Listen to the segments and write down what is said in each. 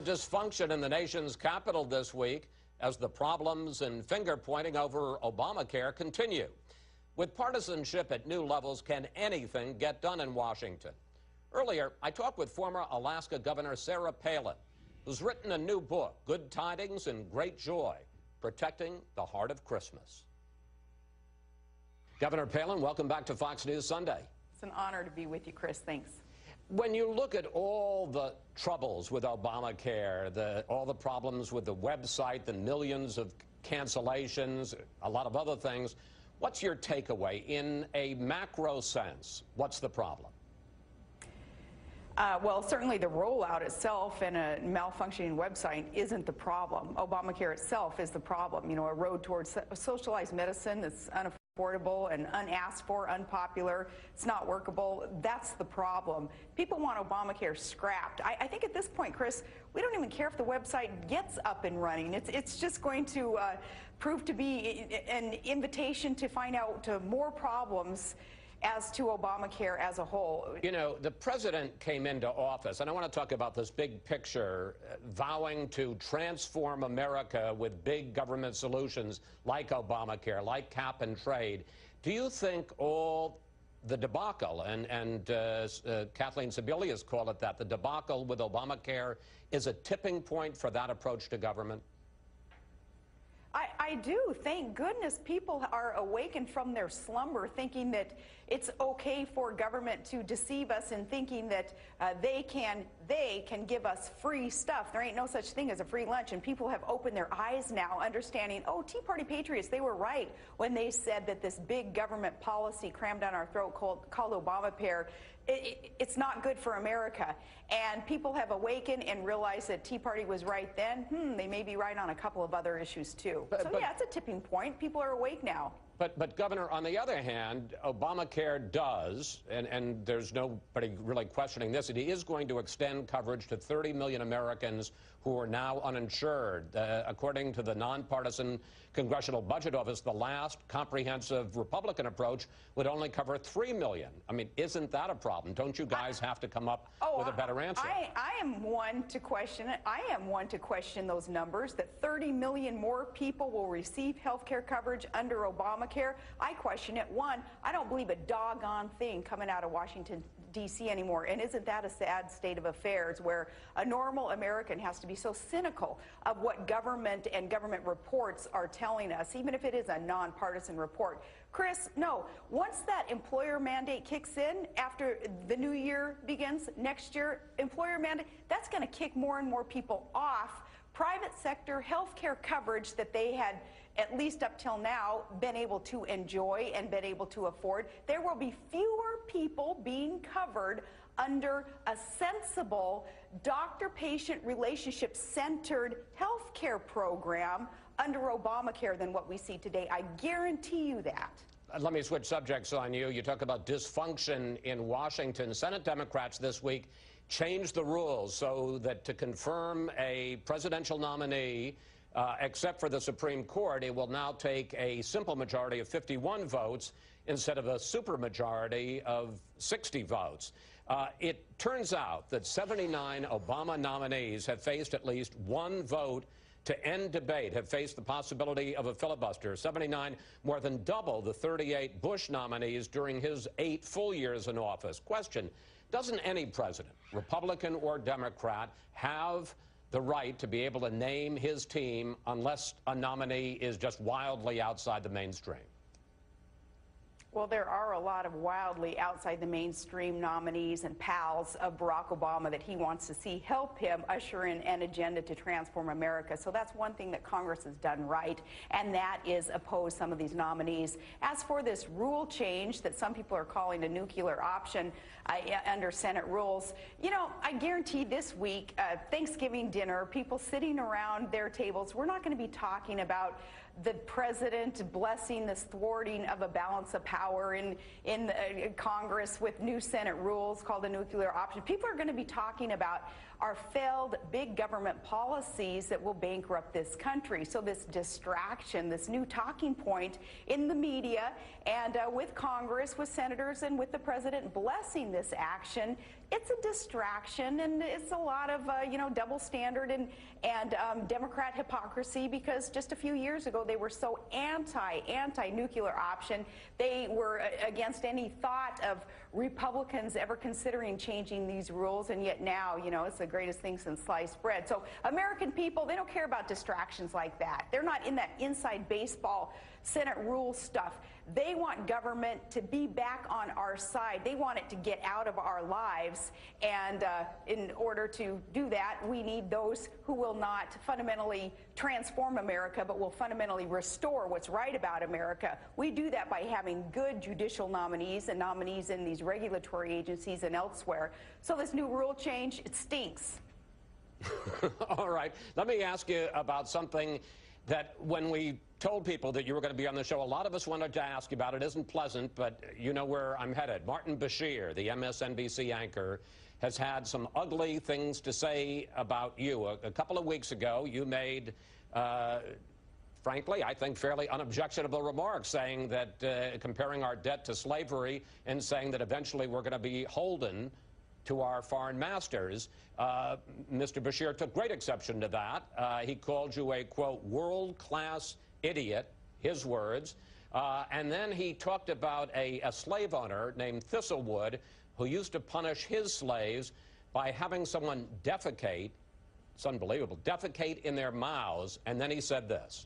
Dysfunction in the nation's capital this week as the problems and finger-pointing over Obamacare continue. With partisanship at new levels, can anything get done in Washington? Earlier, I talked with former Alaska Governor Sarah Palin, who's written a new book, Good Tidings and Great Joy, Protecting the Heart of Christmas. Governor Palin, welcome back to Fox News Sunday. It's an honor to be with you, Chris. Thanks. When you look at all the troubles with Obamacare, all the problems with the website, the millions of cancellations, a lot of other things, what's your takeaway in a macro sense? What's the problem? Well, certainly the rollout itself and a malfunctioning website isn't the problem. Obamacare itself is the problem. You know, a road towards socialized medicine that's unaffordable and unasked for, unpopular, it's not workable. That's the problem. People want Obamacare scrapped. I think at this point, Chris, we don't even care if the website gets up and running. It's just going to prove to be an invitation to find out more problems as to Obamacare as a whole. You know, the president came into office, and I want to talk about this big picture, vowing to transform America with big government solutions like Obamacare, like cap and trade. Do you think all the debacle, and Kathleen Sebelius called it that, the debacle with Obamacare is a tipping point for that approach to government? I do. Thank goodness people are awakened from their slumber thinking that it's okay for government to deceive us and thinking that they can give us free stuff. There ain't no such thing as a free lunch, and people have opened their eyes now, understanding, oh, Tea Party patriots, they were right when they said that this big government policy crammed down our throat called Obamacare, it's not good for America. And people have awakened and realized that Tea Party was right then. They may be right on a couple of other issues, too. So, yeah, it's a tipping point. People are awake now. But Governor, on the other hand, Obamacare does, and there's nobody really questioning this, it is going to extend coverage to 30 million Americans who are now uninsured. According to the nonpartisan Congressional Budget Office, the last comprehensive Republican approach would only cover 3 million. I mean, isn't that a problem? Don't you guys have to come up with a better answer? I am one to question it. I am one to question those numbers, that 30 million more people will receive health care coverage under Obamacare. I question it. One, I don't believe a doggone thing coming out of Washington, D.C. anymore. And isn't that a sad state of affairs where a normal American has to be so cynical of what government and government reports are telling us, even if it is a nonpartisan report? Chris, no. Once that employer mandate kicks in after the new year begins, next year, employer mandate, that's going to kick more and more people off private sector health care coverage that they had, at least up till now, been able to enjoy and been able to afford. There will be fewer people being covered under a sensible doctor-patient relationship-centered health care program under Obamacare than what we see today. I guarantee you that. Let me switch subjects on you. You talk about dysfunction in Washington. Senate Democrats this week changed the rules so that to confirm a presidential nominee, except for the Supreme Court, it will now take a simple majority of 51 votes instead of a supermajority of 60 votes. It turns out that 79 Obama nominees have faced at least one vote to end debate, have faced the possibility of a filibuster. 79, more than double the 38 Bush nominees during his 8 full years in office. Question, doesn't any president, Republican or Democrat, have the right to be able to name his team unless a nominee is just wildly outside the mainstream? Well, there are a lot of wildly outside the mainstream nominees and pals of Barack Obama that he wants to see help him usher in an agenda to transform America. So that's one thing that Congress has done right, and that is oppose some of these nominees. As for this rule change that some people are calling a nuclear option under Senate rules, you know, I guarantee this week, Thanksgiving dinner, people sitting around their tables, we're not going to be talking about the president blessing this thwarting of a balance of power in Congress with new Senate rules called the nuclear option. People are going to be talking about are failed big government policies that will bankrupt this country. So this distraction, this new talking point in the media and with Congress, with senators and with the president blessing this action, it's a distraction, and it's a lot of double standard and Democrat hypocrisy, because just a few years ago they were so anti-nuclear option. They were against any thought of Republicans ever considering changing these rules, and yet now, it's the greatest thing since sliced bread. So American people, they don't care about distractions like that. They're not in that inside baseball Senate rule stuff. They want government to be back on our side. They want it to get out of our lives. And in order to do that, we need those who will not fundamentally transform America, but will fundamentally restore what's right about America. We do that by having good judicial nominees and nominees in these regulatory agencies and elsewhere. So this new rule change, it stinks. All right. Let me ask you about something that when we told people that you were going to be on the show, a lot of us wanted to ask you about. It isn't pleasant, but you know where I'm headed. Martin Bashir, the MSNBC anchor, has had some ugly things to say about you. A couple of weeks ago, you made, frankly, I think fairly unobjectionable remarks, saying that comparing our debt to slavery and saying that eventually we're going to be holden to our foreign masters. Mr. Bashir took great exception to that. He called you a, quote, world-class idiot, his words. And then he talked about a slave owner named Thistlewood who used to punish his slaves by having someone defecate, it's unbelievable, defecate in their mouths. And then he said this.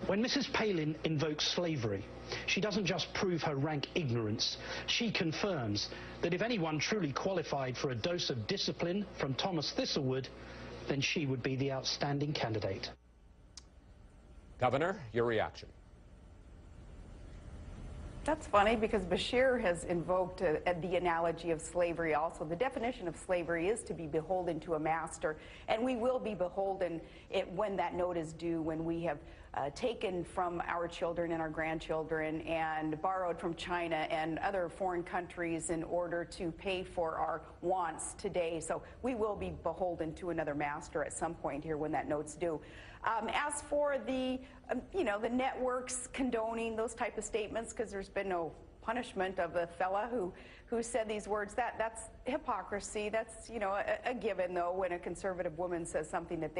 When Mrs. Palin invokes slavery, she doesn't just prove her rank ignorance. She confirms that if anyone truly qualified for a dose of discipline from Thomas Thistlewood, then she would be the outstanding candidate. Governor, your reaction. That's funny, because Bashir has invoked the analogy of slavery also. The definition of slavery is to be beholden to a master, and we will be beholden when that note is due, when we have taken from our children and our grandchildren and borrowed from China and other foreign countries in order to pay for our wants today. So we will be beholden to another master at some point here when that note's due. As for the, the networks condoning those type of statements, because there's been no punishment of a fella who said these words, that's hypocrisy. That's, a given, though. When a conservative woman says something that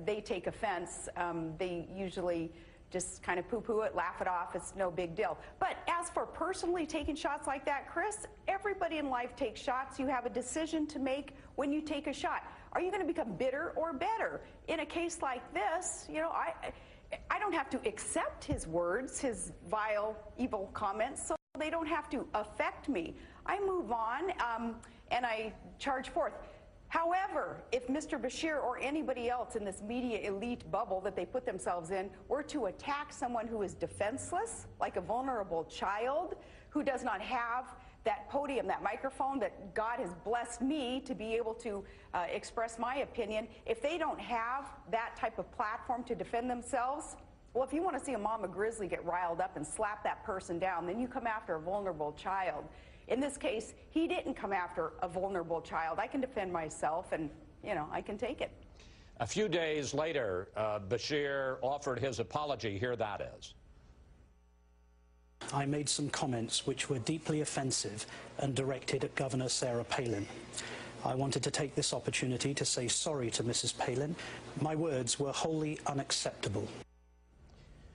they take offense, they usually just kind of poo-poo it, laugh it off. It's no big deal. But as for personally taking shots like that, Chris, everybody in life takes shots. You have a decision to make when you take a shot. Are you going to become bitter or better? In a case like this, I don't have to accept his words, his vile, evil comments, so they don't have to affect me. I move on and I charge forth. However, if Mr. Bashir or anybody else in this media elite bubble that they put themselves in were to attack someone who is defenseless, like a vulnerable child who does not have that podium, that microphone that God has blessed me to be able to express my opinion, if they don't have that type of platform to defend themselves, well, if you want to see a mama grizzly get riled up and slap that person down, then you come after a vulnerable child. In this case, he didn't come after a vulnerable child. I can defend myself, and, I can take it. A few days later, Bashir offered his apology. Here that is. I made some comments which were deeply offensive and directed at Governor Sarah Palin. I wanted to take this opportunity to say sorry to Mrs. Palin. My words were wholly unacceptable.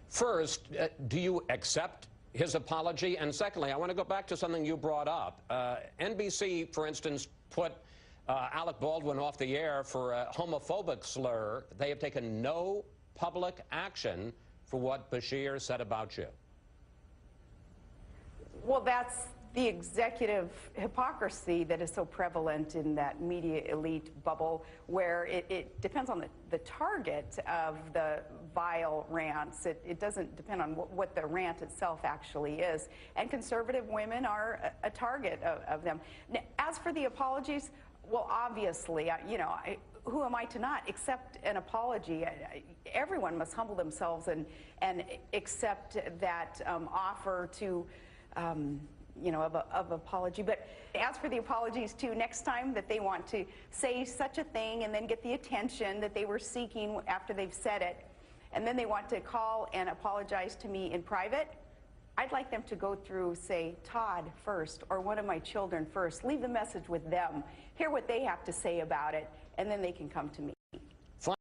First, do you accept his apology? And secondly, I want to go back to something you brought up. NBC, for instance, put Alec Baldwin off the air for a homophobic slur. They have taken no public action for what Bashir said about you. Well, that's the executive hypocrisy that is so prevalent in that media elite bubble, where it depends on the target of the vile rants. It doesn't depend on what the rant itself actually is. And conservative women are a target of them. Now, as for the apologies, well, obviously, who am I to not accept an apology? Everyone must humble themselves and accept that offer to of apology. But as for the apologies too, next time that they want to say such a thing and then get the attention that they were seeking after they've said it, and then they want to call and apologize to me in private, I'd like them to go through, say, Todd first, or one of my children first. Leave the message with them. Hear what they have to say about it, and then they can come to me.